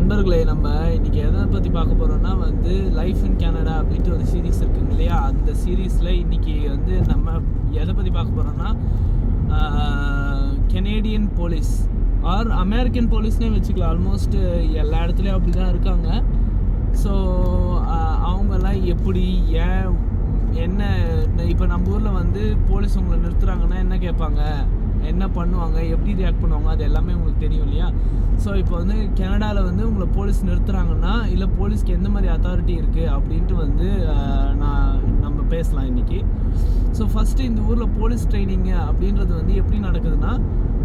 நண்பர்களே, நம்ம இன்றைக்கி எதை பற்றி பார்க்க போகிறோன்னா வந்து லைஃப் இன் கனடா அப்படின்ட்டு ஒரு சீரீஸ் இருக்குங்க இல்லையா. அந்த சீரீஸில் இன்றைக்கி வந்து நம்ம எதை பற்றி பார்க்க போகிறோன்னா கெனேடியன் போலீஸ் ஆர் அமெரிக்கன் போலீஸ்னே வச்சுக்கலாம். ஆல்மோஸ்ட் எல்லா இடத்துலையும் அப்படி தான் இருக்காங்க. ஸோ அவங்கெல்லாம் எப்படி ஏன் என்ன இப்போ நம்ம ஊரில் வந்து போலீஸ் உங்களை நிறுத்துகிறாங்கன்னா என்ன கேட்பாங்க, என்ன பண்ணுவாங்க, எப்படி ரியாக்ட் பண்ணுவாங்க, அது எல்லாமே உங்களுக்கு தெரியும் இல்லையா. ஸோ இப்போ வந்து கனடாவில் வந்து உங்களை போலீஸ் நிறுத்துகிறாங்கன்னா இல்லை போலீஸ்க்கு எந்த மாதிரி அத்தாரிட்டி இருக்குது அப்படின்ட்டு வந்து நம்ம பேசலாம் இன்றைக்கி. ஸோ ஃபஸ்ட்டு இந்த ஊரில் போலீஸ் ட்ரைனிங்கு அப்படின்றது வந்து எப்படி நடக்குதுன்னா,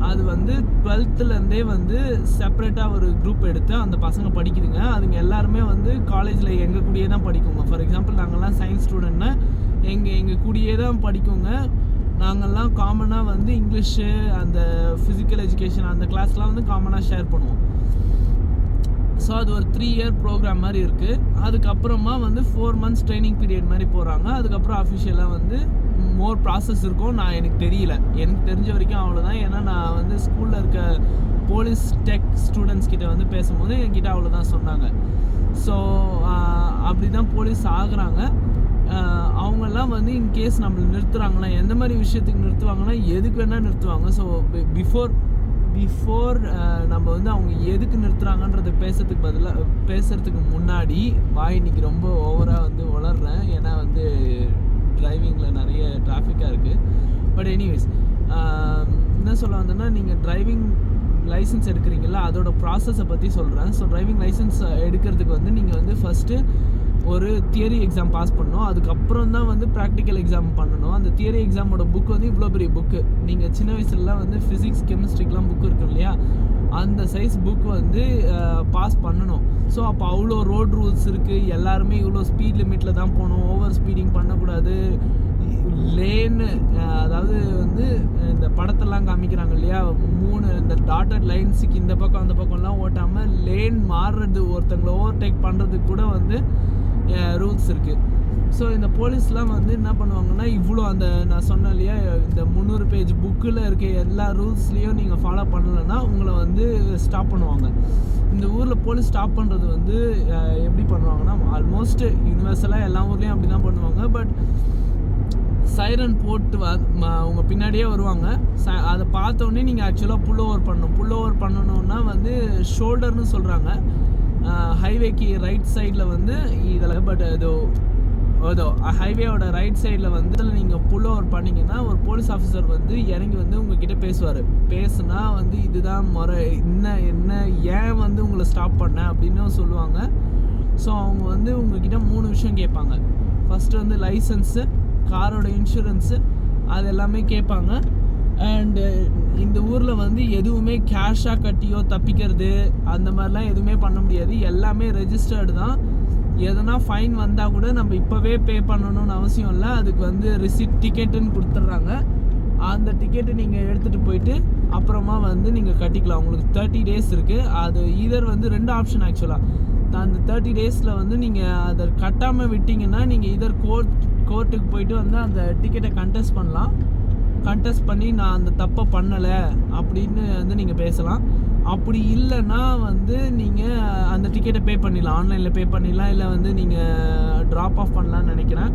அது வந்து 12th வந்து செப்பரேட்டாக ஒரு குரூப் எடுத்து அந்த பசங்க படிக்குதுங்க. அதுங்க எல்லாருமே வந்து காலேஜில் எங்கள் கூடயே தான் படிக்குங்க. ஃபார் எக்ஸாம்பிள் நாங்கள்லாம் சயின்ஸ் ஸ்டூடெண்ட்னா எங்கள் கூடயே தான் படிக்குங்க. நாங்கள்லாம் காமனாக வந்து இங்கிலீஷு அந்த ஃபிசிக்கல் எஜுகேஷன் அந்த கிளாஸ்லாம் வந்து காமனாக ஷேர் பண்ணுவோம். ஸோ அது ஒரு 3 year ப்ரோக்ராம் மாதிரி இருக்குது. அதுக்கப்புறமா வந்து 4 months ட்ரைனிங் பீரியட் மாதிரி போகிறாங்க. அதுக்கப்புறம் அஃபிஷியலாக வந்து மோர் ப்ராசஸ் இருக்கும். எனக்கு தெரியல, எனக்கு தெரிஞ்ச வரைக்கும் அவ்வளோதான். ஏன்னா நான் வந்து ஸ்கூலில் இருக்க போலீஸ் டெக் ஸ்டூடெண்ட்ஸ் கிட்ட வந்து பேசும்போது என்கிட்ட அவ்வளோதான் சொன்னாங்க. ஸோ அப்படி தான் போலீஸ் ஆகுறாங்க. அவங்கெல்லாம் வந்து இன்கேஸ் நம்மளை நிறுத்துகிறாங்கன்னா எந்த மாதிரி விஷயத்துக்கு நிறுத்துவாங்கன்னா எதுக்கு வேணால் நிறுத்துவாங்க. ஸோ பிஃபோர் நம்ம வந்து அவங்க எதுக்கு நிறுத்துகிறாங்கன்றத பேசுகிறதுக்கு முன்னாடி இன்னைக்கு ரொம்ப ஓவராக வந்து வளர்றேன். ஏன்னா வந்து டிரைவிங்கில் நிறைய டிராஃபிக்காக இருக்குது. பட் எனிவேஸ் என்ன சொல்ல வந்தேன்னா, நீங்கள் டிரைவிங் லைசன்ஸ் எடுக்கிறீங்களா அதோட ப்ராசஸை பற்றி சொல்கிறேன். ஸோ டிரைவிங் லைசன்ஸ் எடுக்கிறதுக்கு வந்து நீங்கள் வந்து ஃபஸ்ட்டு ஒரு தியரி எக்ஸாம் பாஸ் பண்ணணும். அதுக்கப்புறம் தான் வந்து ப்ராக்டிக்கல் எக்ஸாம் பண்ணணும். அந்த தியரி எக்ஸாமோட புக் வந்து இவ்வளோ பெரிய புக்கு. நீங்கள் சின்ன வயசுலலாம் வந்து ஃபிசிக்ஸ் கெமிஸ்ட்ரிக்கெலாம் புக்கு இருக்கும் இல்லையா, அந்த சைஸ் புக் வந்து பாஸ் பண்ணணும். ஸோ அப்போ அவ்வளோ ரோட் ரூல்ஸ் இருக்குது. எல்லாருமே இவ்வளோ ஸ்பீட் லிமிட்டில் தான் போகணும், ஓவர் ஸ்பீடிங் பண்ணக்கூடாது. லேனு அதாவது வந்து இந்த படத்தெல்லாம் காமிக்கிறாங்க இல்லையா, 3 இந்த டாட்டட் லைன்ஸுக்கு இந்த பக்கம் அந்த பக்கம்லாம் ஓட்டாமல் லேன் மாறுறது, ஒருத்தங்களை ஓவர்டேக் பண்ணுறதுக்கு கூட வந்து ரூல்ஸ் இருக்குது. ஸோ இந்த போலீஸ்லாம் வந்து என்ன பண்ணுவாங்கன்னா, இவ்வளோ அந்த நான் சொன்னேன் இல்லையா, இந்த 300 பேஜ் புக்கில் இருக்க எல்லா ரூல்ஸ்லேயும் நீங்கள் ஃபாலோ பண்ணலைன்னா உங்களை வந்து ஸ்டாப் பண்ணுவாங்க. இந்த ஊரில் போலீஸ் ஸ்டாப் பண்ணுறது வந்து எப்படி பண்ணுவாங்கன்னா, ஆல்மோஸ்ட் யூனிவர்சலாக எல்லா ஊர்லேயும் அப்படி தான் பண்ணுவாங்க. பட் சைரன் போட்டு உங்கள் பின்னாடியே வருவாங்க. அதை பார்த்தோன்னே நீங்கள் ஆக்சுவலாக புல் ஓவர் பண்ணணுன்னா வந்து ஷோல்டர்னு சொல்கிறாங்க. ஹைவேக்கு ரைட் சைடில் வந்து இதில் பட் ஏதோ ஹைவேயோட ரைட் சைடில் வந்து நீங்கள் புல் ஓவர் பண்ணிங்கன்னா ஒரு போலீஸ் ஆஃபீஸர் வந்து இறங்கி வந்து உங்ககிட்ட பேசுனா வந்து இதுதான் முறை, என்ன ஏன் வந்து உங்களை ஸ்டாப் பண்ண அப்படின்னு சொல்லுவாங்க. ஸோ அவங்க வந்து உங்ககிட்ட 3 விஷயம் கேட்பாங்க. ஃபஸ்ட்டு வந்து லைசன்ஸு, காரோட இன்சூரன்ஸு, அது எல்லாமே கேட்பாங்க. அண்டு இந்த ஊரில் வந்து எதுவுமே கேஷாக கட்டியோ தப்பிக்கிறது அந்த மாதிரிலாம் எதுவுமே பண்ண முடியாது. எல்லாமே ரெஜிஸ்டர்டு தான். எதனா ஃபைன் வந்தால் கூட நம்ம இப்போவே பே பண்ணணும்னு அவசியம் இல்லை. அதுக்கு வந்து ரிசிப்ட் டிக்கெட்டுன்னு கொடுத்துட்றாங்க. அந்த டிக்கெட்டு நீங்கள் எடுத்துகிட்டு போயிட்டு அப்புறமா வந்து நீங்கள் கட்டிக்கலாம். உங்களுக்கு 30 days இருக்குது. அது ஈதர் வந்து 2 ஆப்ஷன் ஆக்சுவலாக. அந்த 30 daysல வந்து நீங்கள் அதை கட்டாமல் விட்டிங்கன்னா நீங்கள் ஈதர் கோர்ட்டுக்கு போயிட்டு வந்து அந்த டிக்கெட்டை கண்டெஸ்ட் பண்ணி நான் அந்த தப்பை பண்ணலை அப்படின்னு வந்து நீங்கள் பேசலாம். அப்படி இல்லைன்னா வந்து நீங்கள் அந்த டிக்கெட்டை பே பண்ணிடலாம், ஆன்லைனில் பே பண்ணிடலாம், இல்லை வந்து நீங்கள் ட்ராப் ஆஃப் பண்ணலான்னு நினைக்கிறேன்.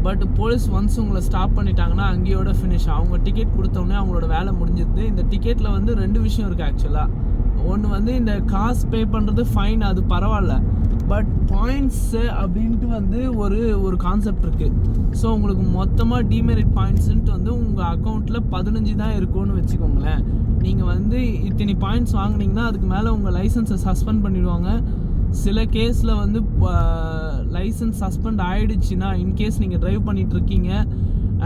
பட் போலீஸ் ஒன்ஸ் உங்களை ஸ்டாப் பண்ணிட்டாங்கன்னா அங்கேயோட ஃபினிஷ். அவங்க டிக்கெட் கொடுத்தோடனே அவங்களோட வேலை முடிஞ்சிடுது. இந்த டிக்கெட்டில் வந்து 2 விஷயம் இருக்குது ஆக்சுவலாக. ஒன்று வந்து இந்த காசு பே பண்ணுறது ஃபைன், அது பரவாயில்ல. பட் பாயிண்ட்ஸு அப்படின்ட்டு வந்து ஒரு கான்செப்ட் இருக்குது. ஸோ உங்களுக்கு மொத்தமாக டிமெரிட் பாயிண்ட்ஸுன்ட்டு வந்து உங்கள் அக்கௌண்ட்டில் 15 தான் இருக்கும்னு வச்சுக்கோங்களேன். நீங்கள் வந்து இத்தனை பாயிண்ட்ஸ் வாங்கினீங்கன்னா அதுக்கு மேலே உங்கள் லைசன்ஸை சஸ்பெண்ட் பண்ணிவிடுவாங்க. சில கேஸில் வந்து லைசன்ஸ் சஸ்பெண்ட் ஆகிடுச்சின்னா, இன்கேஸ் நீங்கள் ட்ரைவ் பண்ணிகிட்ருக்கீங்க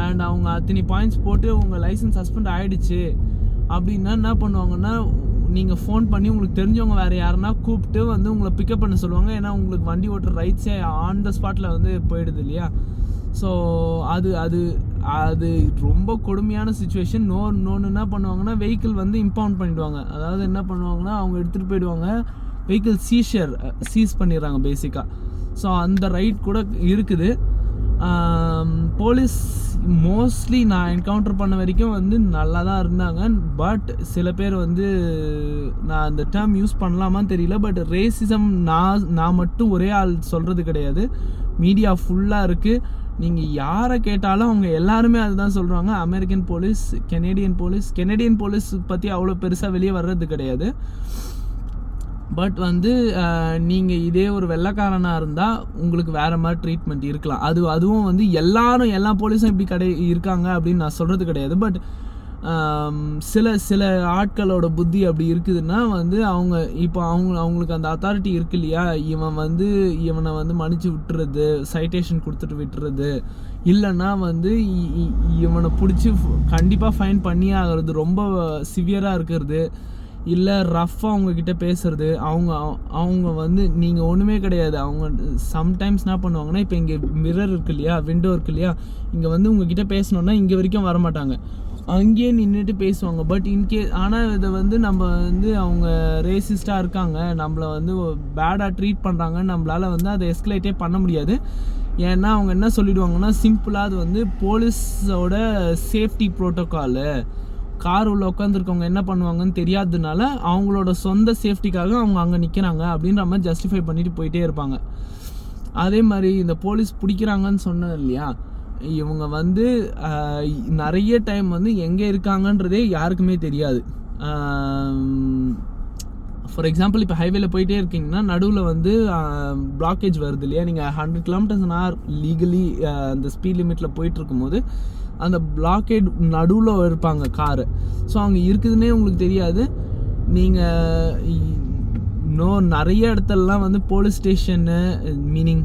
அண்ட் அவங்க அத்தனை பாயிண்ட்ஸ் போட்டு உங்கள் லைசன்ஸ் சஸ்பெண்ட் ஆகிடுச்சு அப்படின்னா என்ன பண்ணுவாங்கன்னா, நீங்கள் ஃபோன் பண்ணி உங்களுக்கு தெரிஞ்சவங்க வேறு யாருன்னா கூப்பிட்டு வந்து உங்களை பிக்கப் பண்ண சொல்லுவாங்க. ஏன்னா உங்களுக்கு வண்டி ஓட்டுற ரைட்ஸே ஆன் த ஸ்பாட்டில் வந்து போயிடுது இல்லையா. ஸோ அது ரொம்ப கொடுமையான சுச்சுவேஷன். இன்னொன்று என்ன பண்ணுவாங்கன்னா, வெஹிக்கிள் வந்து இம்பவுண்ட் பண்ணிவிடுவாங்க. அதாவது என்ன பண்ணுவாங்கன்னா, அவங்க எடுத்துகிட்டு போயிடுவாங்க, வெஹிக்கிள் சீஸ் பண்ணிடுறாங்க பேசிக்காக. ஸோ அந்த ரைட் கூட இருக்குது. போலீஸ் மோஸ்ட்லி நான் என்கவுண்டர் பண்ண வரைக்கும் வந்து நல்லா தான் இருந்தாங்க. பட் சில பேர் வந்து, நான் அந்த டேர்ம் யூஸ் பண்ணலாமான்னு தெரியல, பட் ரேசிசம் நான் மட்டும் ஒரே ஆள் சொல்கிறது கிடையாது. மீடியா ஃபுல்லாக இருக்குது. நீங்கள் யாரை கேட்டாலும் அவங்க எல்லாருமே அதுதான் சொல்கிறாங்க. அமெரிக்கன் போலீஸ், கெனடியன் போலீஸ் பற்றி அவ்வளோ பெருசாக வெளியே வர்றது கிடையாது. பட் வந்து நீங்கள் இதே ஒரு வெள்ளைக்காரனாக இருந்தால் உங்களுக்கு வேறு மாதிரி ட்ரீட்மெண்ட் இருக்கலாம். அதுவும் வந்து எல்லா போலீஸும் இப்படி இருக்காங்க அப்படின்னு நான் சொல்கிறது கிடையாது. பட் சில ஆட்களோட புத்தி அப்படி இருக்குதுன்னா வந்து அவங்களுக்கு அந்த அத்தாரிட்டி இருக்கு இல்லையா, இவனை வந்து மன்னிச்சு விட்டுறது, சைட்டேஷன் கொடுத்துட்டு விட்டுறது, இல்லைன்னா வந்து இவனை பிடிச்சி கண்டிப்பாக ஃபைன் பண்ணியே ஆகிறது, ரொம்ப சிவியராக இருக்கிறது, இல்லை ரஃப்பாக அவங்கக்கிட்ட பேசுறது. அவங்க வந்து நீங்கள் ஒன்றுமே கிடையாது. அவங்க சம்டைம்ஸ் என்ன பண்ணுவாங்கன்னா, இப்போ இங்கே மிரர் இருக்கு இல்லையா, விண்டோ இருக்கு இல்லையா, இங்கே வந்து உங்ககிட்ட பேசணுன்னா இங்கே வரைக்கும் வரமாட்டாங்க, அங்கேயே நின்றுட்டு பேசுவாங்க. பட் ஆனால் இதை வந்து நம்ம வந்து அவங்க ரேசிஸ்டாக இருக்காங்க, நம்மளை வந்து பேடாக ட்ரீட் பண்ணுறாங்கன்னு நம்மளால் வந்து அதை எஸ்கலேட்டே பண்ண முடியாது. ஏன்னா அவங்க என்ன சொல்லிடுவாங்கன்னா, சிம்பிளாக அது வந்து போலீஸோட சேஃப்டி ப்ரோட்டோக்காலு, கார் உள்ள உட்காந்துருக்கவங்க என்ன பண்ணுவாங்கன்னு தெரியாததுனால அவங்களோட சொந்த சேஃப்டிக்காக அவங்க அங்கே நிற்கிறாங்க அப்படின்ற மாதிரி ஜஸ்டிஃபை பண்ணிட்டு போயிட்டே இருப்பாங்க. அதே மாதிரி இந்த போலீஸ் பிடிக்கிறாங்கன்னு சொன்னது இல்லையா, இவங்க வந்து நிறைய டைம் வந்து எங்கே இருக்காங்கன்றதே யாருக்குமே தெரியாது. ஃபார் எக்ஸாம்பிள், இப்போ ஹைவேல போயிட்டே இருக்கீங்கன்னா நடுவில் வந்து பிளாக்கேஜ் வருது இல்லையா, நீங்கள் 100 km/h லீகலி அந்த ஸ்பீட் லிமிட்டில் போயிட்டு இருக்கும்போது அந்த பிளாக்கேட் நடுவில் இருப்பாங்க காரு. ஸோ அங்கே இருக்குதுன்னே உங்களுக்கு தெரியாது. நீங்கள் நிறைய இடத்துலலாம் வந்து police station, meaning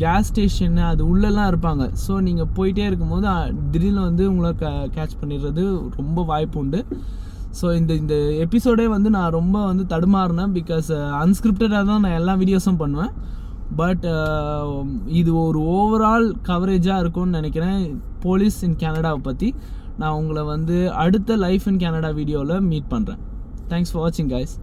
gas station, அது உள்ளெல்லாம் இருப்பாங்க. ஸோ நீங்கள் போயிட்டே இருக்கும்போது திடீர்னு வந்து உங்களை கேட்ச் பண்ணிடுறது ரொம்ப வாய்ப்பு உண்டு. ஸோ இந்த எபிசோடே வந்து நான் ரொம்ப வந்து தடுமாறினேன். பிகாஸ் அன்ஸ்கிரிப்டடாக தான் நான் எல்லா வீடியோஸும் பண்ணுவேன். பட் இது ஒரு ஓவரால் கவரேஜாக இருக்கும்னு நினைக்கிறேன் போலீஸ் இன் கனடாவை பற்றி. நான் உங்களை வந்து அடுத்த லைஃப் இன் கனடா வீடியோவில் மீட் பண்ணுறேன். தேங்க்ஸ் ஃபார் வாட்சிங் கைஸ்.